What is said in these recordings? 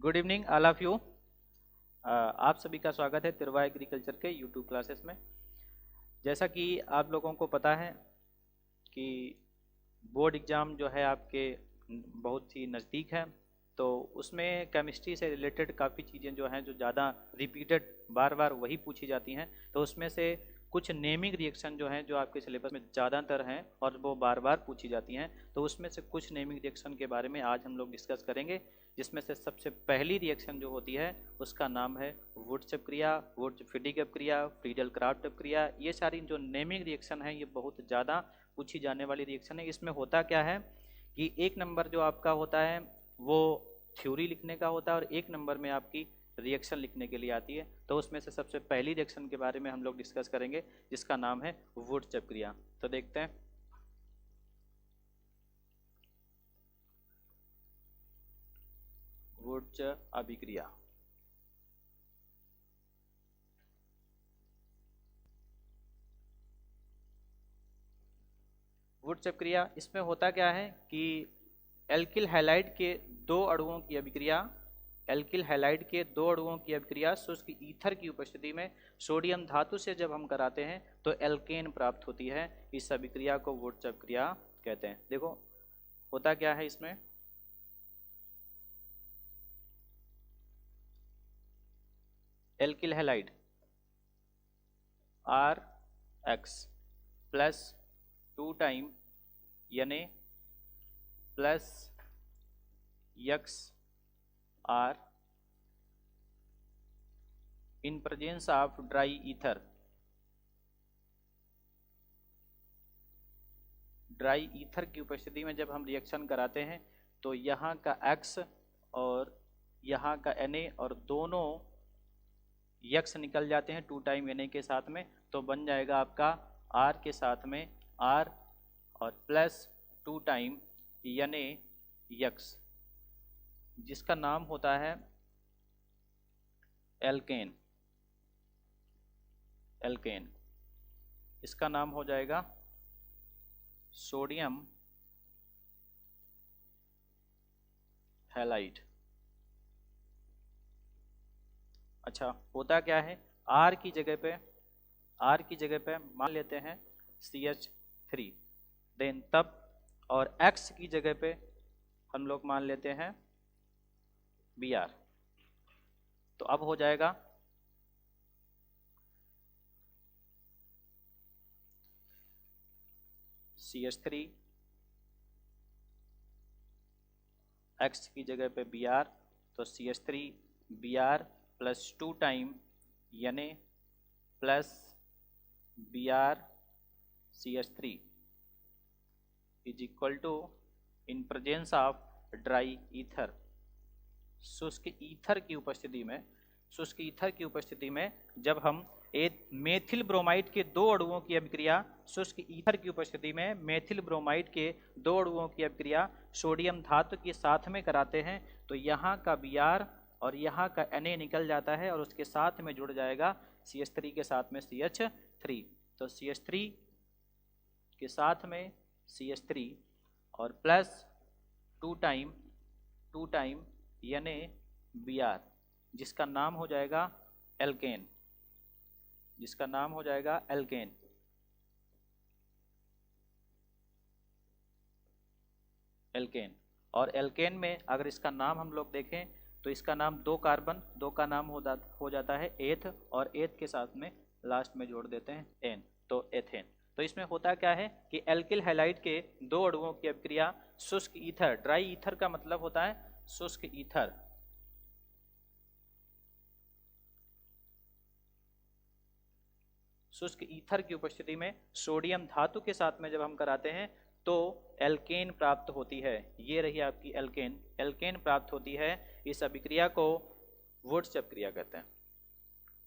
Good evening all of you. आप सभी का स्वागत है तिरवा एग्रीकल्चर के यूट्यूब क्लासेस में। जैसा कि आप लोगों को पता है कि बोर्ड एग्ज़ाम जो है आपके बहुत ही नज़दीक है, तो उसमें केमिस्ट्री से रिलेटेड काफ़ी चीज़ें जो हैं जो ज़्यादा रिपीटेड बार बार वही पूछी जाती हैं। तो उसमें से कुछ नेमिंग रिएक्शन जो हैं जो आपके सिलेबस में ज़्यादातर हैं और वो बार बार पूछी जाती हैं, तो उसमें से कुछ नेमिंग रिएक्शन के बारे में आज हम लोग डिस्कस करेंगे। जिसमें से सबसे पहली रिएक्शन जो होती है उसका नाम है वुडचप क्रिया, वुडचप-फिडिगब क्रिया, फ्रीडल-क्राफ्ट क्रिया। ये सारी जो नेमिंग रिएक्शन है ये बहुत ज़्यादा पूछी जाने वाली रिएक्शन है। इसमें होता क्या है कि एक नंबर जो आपका होता है वो थ्योरी लिखने का होता है और एक नंबर में आपकी रिएक्शन लिखने के लिए आती है। तो उसमें से सबसे पहली रिएक्शन के बारे में हम लोग डिस्कस करेंगे जिसका नाम है वुडचप क्रिया। तो देखते हैं। वुडचप अभिक्रिया। वुडचप क्रिया, इसमें होता क्या है कि एल्किल हैलाइड के दो अणुओं की अभिक्रिया शुष्क ईथर की उपस्थिति में सोडियम धातु से जब हम कराते हैं तो एल्केन प्राप्त होती है। इस अभिक्रिया को वुडचप क्रिया कहते हैं। देखो होता क्या है इसमें, alkyl halide RX plus 2 time Na plus XR in presence of dry ether. Dry ether की उपस्थिति में जब हम रिएक्शन कराते हैं तो यहाँ का X और यहाँ का Na और दोनों X निकल जाते हैं 2 टाइम Na के साथ में, तो बन जाएगा आपका R के साथ में R और प्लस 2 टाइम NaX, जिसका नाम होता है एल्केन। इसका नाम हो जाएगा सोडियम हैलाइड। अच्छा, होता क्या है, R की जगह पे मान लेते हैं CH3, देन तब और X की जगह पे हम लोग मान लेते हैं Br। तो अब हो जाएगा CH3, X की जगह पे Br, तो CH3 Br plus 2 time Na plus Br CH3 is equal to in presence of dry ether. शुष्क ईथर की उपस्थिति में जब हम एक मेथिल ब्रोमाइड के दो अणुओं की अभिक्रिया शुष्क ईथर की उपस्थिति में मेथिल ब्रोमाइड के दो अणुओं की अभिक्रिया सोडियम धातु के साथ में कराते हैं तो यहाँ का Br और यहाँ का Na निकल जाता है और उसके साथ में जुड़ जाएगा CH3 के साथ में CH3। तो CH3 के साथ में CH3 और प्लस 2 टाइम NaBr, जिसका नाम हो जाएगा एल्केन। और एल्केन में अगर इसका नाम हम लोग देखें तो इसका नाम दो का नाम हो जाता है एथ, और एथ के साथ में लास्ट में जोड़ देते हैं एन, तो एथेन। तो इसमें होता क्या है कि एल्किल हैलाइड के दो अणुओं की अभिक्रिया शुष्क ईथर, ड्राई ईथर का मतलब होता है शुष्क ईथर, की उपस्थिति में सोडियम धातु के साथ में जब हम कराते हैं तो एल्केन प्राप्त होती है। ये रही आपकी एल्केन प्राप्त होती है। इस अभिक्रिया को वुडचप क्रिया कहते हैं।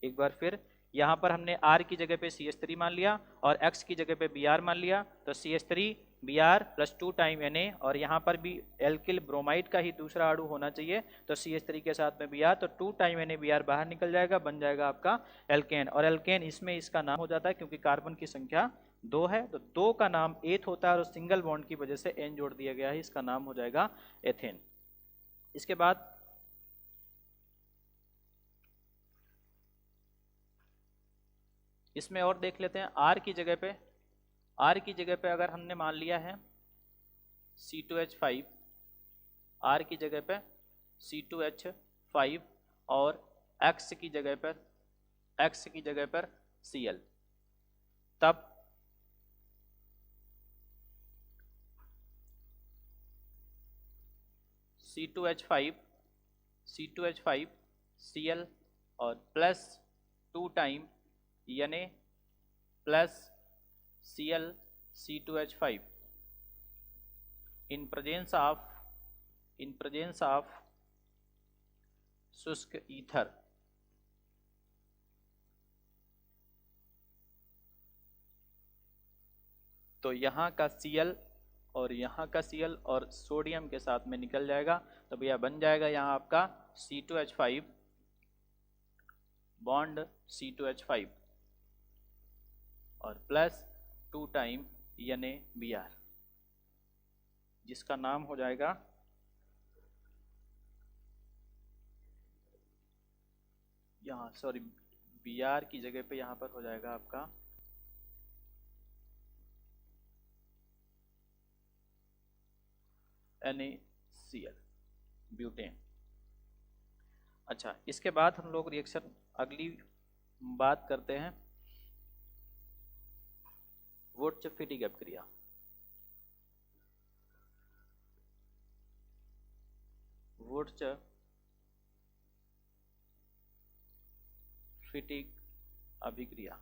एक बार फिर, यहाँ पर हमने R की जगह पे CH3 मान लिया और X की जगह पे Br मान लिया, तो CH3 Br plus 2 time Na, और यहाँ पर भी एल्किल ब्रोमाइड का ही दूसरा अणु होना चाहिए, तो CH3 के साथ में Br, तो 2 टाइम NaBr बाहर निकल जाएगा, बन जाएगा आपका एल्केन। और एल्केन इसमें इसका नाम हो जाता है क्योंकि कार्बन की संख्या 2 है, तो 2 का नाम एथ होता है और सिंगल बॉन्ड की वजह से N जोड़ दिया गया है, इसका नाम हो जाएगा एथेन। इसके बाद इसमें और देख लेते हैं, R की जगह पे अगर हमने मान लिया है C2H5, R की जगह पे C2H5 और X की जगह पर Cl, तब C2H5 Cl और plus 2 time Na plus Cl C2H5 in presence of शुष्क ईथर। तो यहाँ का Cl और यहाँ का Cl और सोडियम के साथ में निकल जाएगा, तो भैया बन जाएगा यहाँ आपका C2H5 बॉन्ड C2H5 और प्लस 2 टाइम NaBr, जिसका नाम हो जाएगा यहाँ, सॉरी, Br की जगह पे यहाँ पर हो जाएगा आपका NaCl, ब्यूटेन। अच्छा, इसके बाद हम लोग रिएक्शन अगली बात करते हैं वुर्त्ज-फिटिंग अपक्रिया। वुर्त्ज-फिटिंग अभिक्रिया।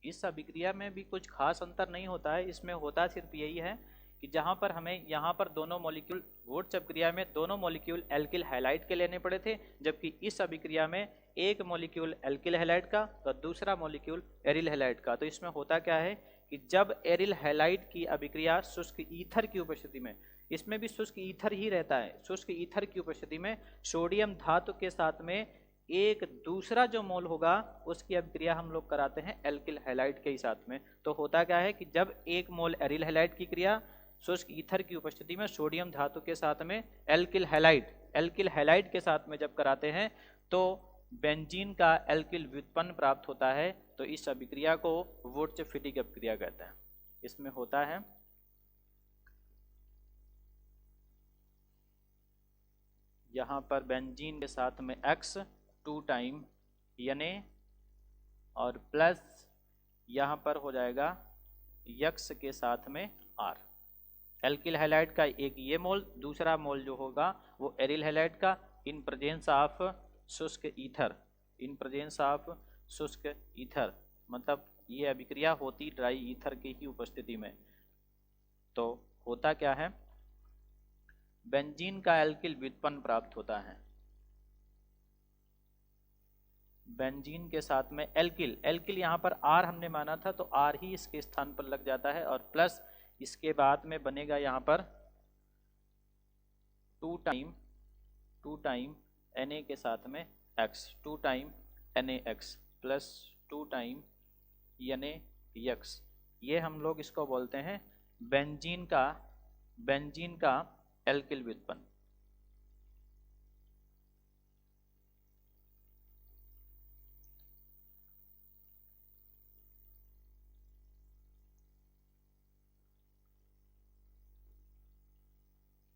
इस अभिक्रिया में भी कुछ खास अंतर नहीं होता है, इसमें होता सिर्फ यही है कि जहाँ पर हमें यहाँ पर दोनों मॉलिक्यूल, वुर्त्ज अभिक्रिया में दोनों मॉलिक्यूल एल्किल हैलाइड के लेने पड़े थे, जबकि इस अभिक्रिया में एक मॉलिक्यूल एल्किल हैलाइड का तो दूसरा मॉलिक्यूल एरिल हैलाइड का। तो इसमें होता क्या है कि जब एरिल हैलाइड की अभिक्रिया शुष्क ईथर की उपस्थिति में, इसमें भी शुष्क ईथर ही रहता है, शुष्क ईथर की उपस्थिति में सोडियम धातु के साथ में एक दूसरा जो मोल होगा उसकी अभिक्रिया हम लोग कराते हैं एल्किल हैलाइड के ही साथ में। तो होता क्या है कि जब एक मोल एरिल हैलाइड की क्रिया शुष्क ईथर की उपस्थिति में सोडियम धातु के साथ में एल्किल हैलाइड के साथ में जब कराते हैं तो बेंजीन का एल्किल व्युत्पन्न प्राप्त होता है। तो इस अभिक्रिया को वुर्त्ज-फिटिंग अभिक्रिया कहते हैं। इसमें होता है यहाँ पर बेंजीन के साथ में X 2 टाइम Na और प्लस यहाँ पर हो जाएगा X के साथ में R। एल्किल हैलाइड का एक ये मोल, दूसरा मोल जो होगा वो एरिल हैलाइड का इन प्रेजेंस ऑफ शुष्क ईथर, मतलब ये अभिक्रिया होती ड्राई ईथर की ही उपस्थिति में। तो होता क्या है, बेंजीन का एल्किल व्युत्पन्न प्राप्त होता है, बेंजीन के साथ में एल्किल यहाँ पर R हमने माना था तो R ही इसके स्थान पर लग जाता है और प्लस इसके बाद में बनेगा यहाँ पर 2 टाइम Na के साथ में X, 2 time NaX plus 2 time NaX। ये हम लोग इसको बोलते हैं बेंजीन का एल्किल व्युत्पन्न।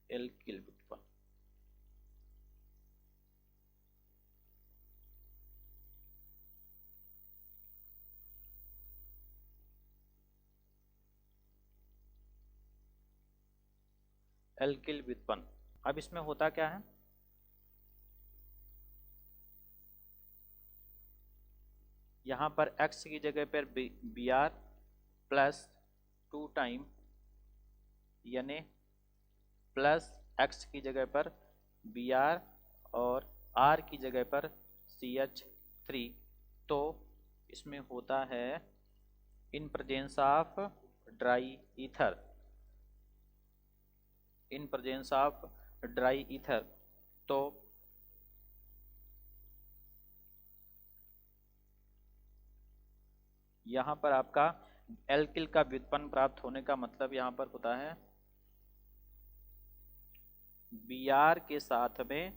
एल्किल व्युत्पन्न एल्किल व्युत्पन्न। अब इसमें होता क्या है, यहाँ पर X की जगह पर Br plus 2 time Na plus X की जगह पर Br और R की जगह पर CH3। तो इसमें होता है इन प्रेजेंस ऑफ ड्राई ईथर, तो यहाँ पर आपका एल्किल का व्युत्पन्न प्राप्त होने का मतलब यहाँ पर होता है Br के साथ में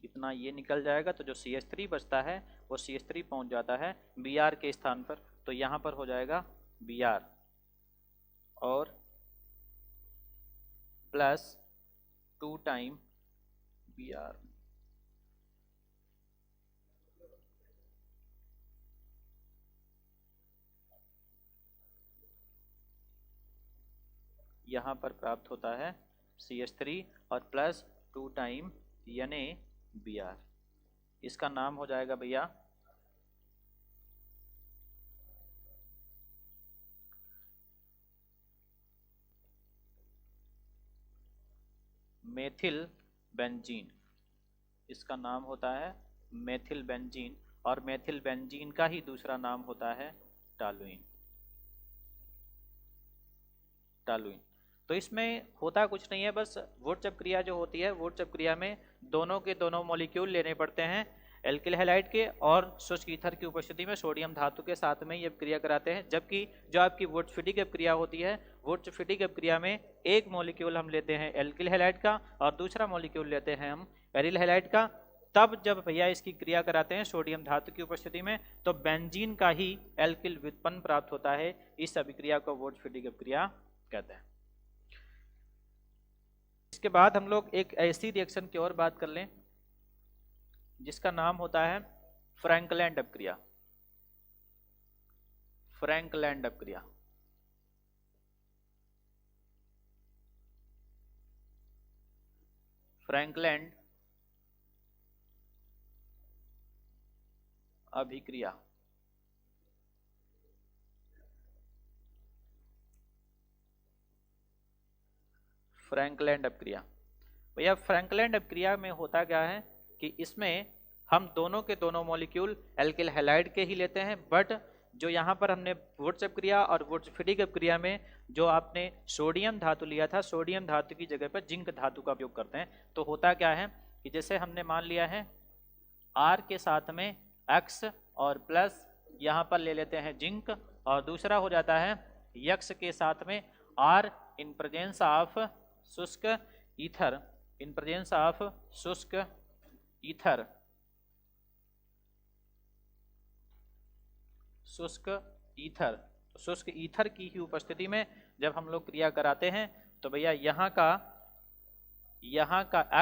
इतना ये निकल जाएगा, तो जो CH3 बचता है वो CH3 पहुंच जाता है Br के स्थान पर, तो यहाँ पर हो जाएगा Br और प्लस 2 टाइम Br। यहाँ पर प्राप्त होता है CH3 और प्लस 2 टाइम NaBr। इसका नाम हो जाएगा भैया मेथिल बेंजीन। इसका नाम होता है मेथिल बेंजीन, और मेथिल बेंजीन का ही दूसरा नाम होता है टॉलुइन। टॉलुइन। तो इसमें होता कुछ नहीं है, बस वुडचप क्रिया जो होती है, वुडचप क्रिया में दोनों के दोनों मॉलिक्यूल लेने पड़ते हैं एल्किल हैलाइड के, और शुष्क ईथर की उपस्थिति में सोडियम धातु के साथ में ये क्रिया कराते हैं। जबकि जो आपकी वुडस्फीडिक क्रिया होती है, वुडस्फीडिक क्रिया में एक मॉलिक्यूल हम लेते हैं एल्किल हैलाइड का और दूसरा मॉलिक्यूल लेते हैं हम एरिल हैलाइड का। तब जब भैया इसकी क्रिया कराते हैं सोडियम धातु की उपस्थिति में, तो बेंजीन का ही एल्किल व्युत्पन्न प्राप्त होता है। इस अभिक्रिया को वुडस्फीडिक क्रिया कहते हैं। इसके बाद हम लोग एक ऐसी रिएक्शन की और बात कर लें जिसका नाम होता है फ्रैंकलैंड अपक्रिया। फ्रैंकलैंड अपक्रिया। फ्रैंकलैंड अभिक्रिया। फ्रैंकलैंड अपक्रिया। भैया फ्रैंकलैंड अपक्रिया में होता क्या है कि इसमें हम दोनों के दोनों मॉलिक्यूल एल्किल हैलाइड के ही लेते हैं, बट जो यहाँ पर हमने वुडचप क्रिया और वुडस्फीडिक क्रिया में जो आपने सोडियम धातु लिया था, सोडियम धातु की जगह पर जिंक धातु का उपयोग करते हैं। तो होता क्या है कि जैसे हमने मान लिया है R के साथ में X और प्लस यहाँ पर ले लेते हैं जिंक, और दूसरा हो जाता है X के साथ में R इन प्रेजेंस ऑफ शुष्क ईथर, इन प्रेजेंस ऑफ शुष्क ईथर, शुष्क ईथर। तो शुष्क ईथर की ही उपस्थिति में जब हम लोग क्रिया कराते हैं तो भैया यहाँ का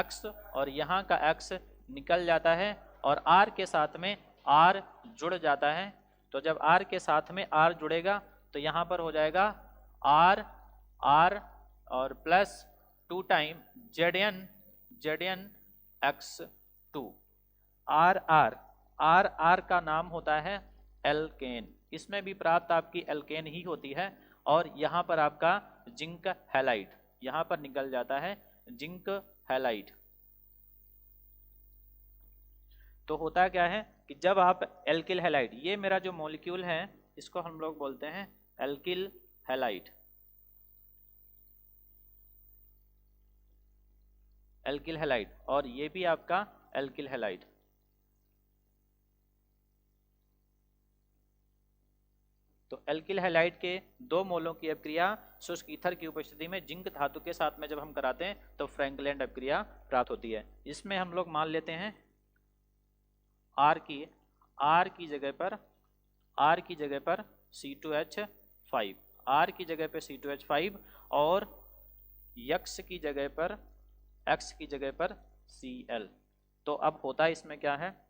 X और यहाँ का X निकल जाता है और R के साथ में R जुड़ जाता है। तो जब R के साथ में R जुड़ेगा तो यहाँ पर हो जाएगा R और plus 2 time Zn X2। R का नाम होता है एल्केन। इसमें भी प्राप्त आपकी एल्केन ही होती है, और यहाँ पर आपका जिंक हैलाइड, यहाँ पर निकल जाता है जिंक हैलाइड। तो होता क्या है कि जब आप एल्किल हैलाइड, ये मेरा जो मॉलिक्यूल है इसको हम लोग बोलते हैं एल्किल हैलाइड, एल्किल हैलाइड, और ये भी आपका एल्किल हैलाइड। तो एल्किल हैलाइड के 2 मोलों की अपक्रिया शुष्क ईथर की उपस्थिति में जिंक धातु के साथ में जब हम कराते हैं तो फ्रैंकलैंड अपक्रिया प्राप्त होती है। इसमें हम लोग मान लेते हैं R की जगह पर C2H5, R की जगह पर C2H5 और X की जगह पर Cl। तो अब होता है इसमें क्या है,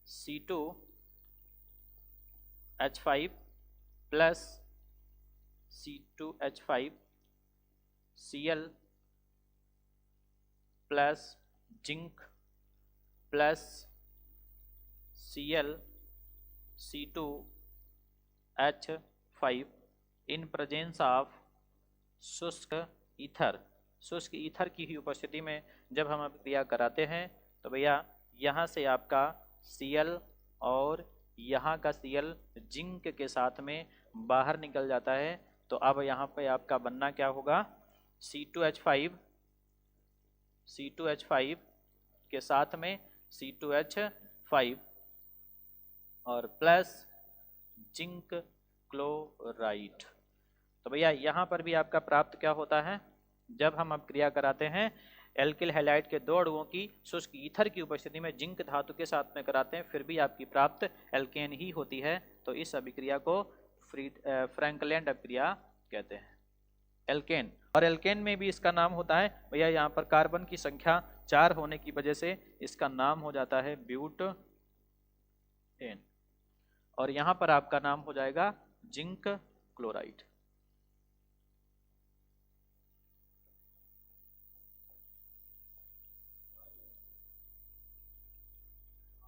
C2H5 plus C2H5 Cl plus zinc plus Cl C2H5 in presence of शुष्क ईथर। शुष्क ईथर की ही उपस्थिति में जब हम क्रिया कराते हैं तो भैया यहाँ से आपका Cl और यहाँ का Cl जिंक के साथ में बाहर निकल जाता है। तो अब यहाँ पे आपका बनना क्या होगा, C2H5 के साथ में C2H5 और प्लस जिंक क्लोराइड। तो भैया यहाँ पर भी आपका प्राप्त क्या होता है, जब हम अपक्रिया कराते हैं एल्किल हैलाइड के दो अणुओं की शुष्क ईथर की उपस्थिति में जिंक धातु के साथ में कराते हैं, फिर भी आपकी प्राप्त एल्केन ही होती है। तो इस अभिक्रिया को फ्रैंकलैंड अभिक्रिया कहते हैं। एल्केन, और एल्केन में भी इसका नाम होता है भैया, यहाँ पर कार्बन की संख्या 4 होने की वजह से इसका नाम हो जाता है ब्यूटेन, और यहाँ पर आपका नाम हो जाएगा जिंक क्लोराइड।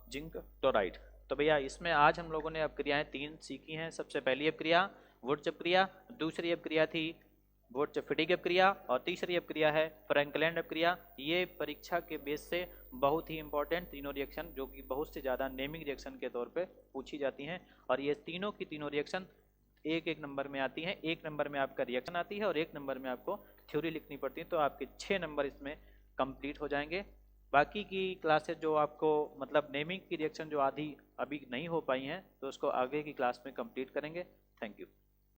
Zinc chloride. तो भैया इसमें आज हम लोगों ने अपक्रियाएं 3 सीखी हैं। सबसे पहली अपक्रिया वुर्त्ज अपक्रिया, दूसरी अपक्रिया थी वुर्त्ज-फिटिग अपक्रिया, और तीसरी अपक्रिया है फ्रैंकलैंड अपक्रिया। ये परीक्षा के बेस से बहुत ही इंपॉर्टेंट तीनों रिएक्शन, जो कि बहुत से ज़्यादा नेमिंग रिएक्शन के तौर पे पूछी जाती हैं, और ये तीनों की तीनों रिएक्शन एक एक नंबर में आती हैं। एक नंबर में आपका रिएक्शन आती है और एक नंबर में आपको थ्योरी लिखनी पड़ती है। तो आपके 6 नंबर इसमें कंप्लीट हो जाएंगे। बाकी की क्लासेस जो आपको मतलब नेमिंग की रिएक्शन जो आधी अभी नहीं हो पाई हैं, तो उसको आगे की क्लास में कंप्लीट करेंगे। Thank you.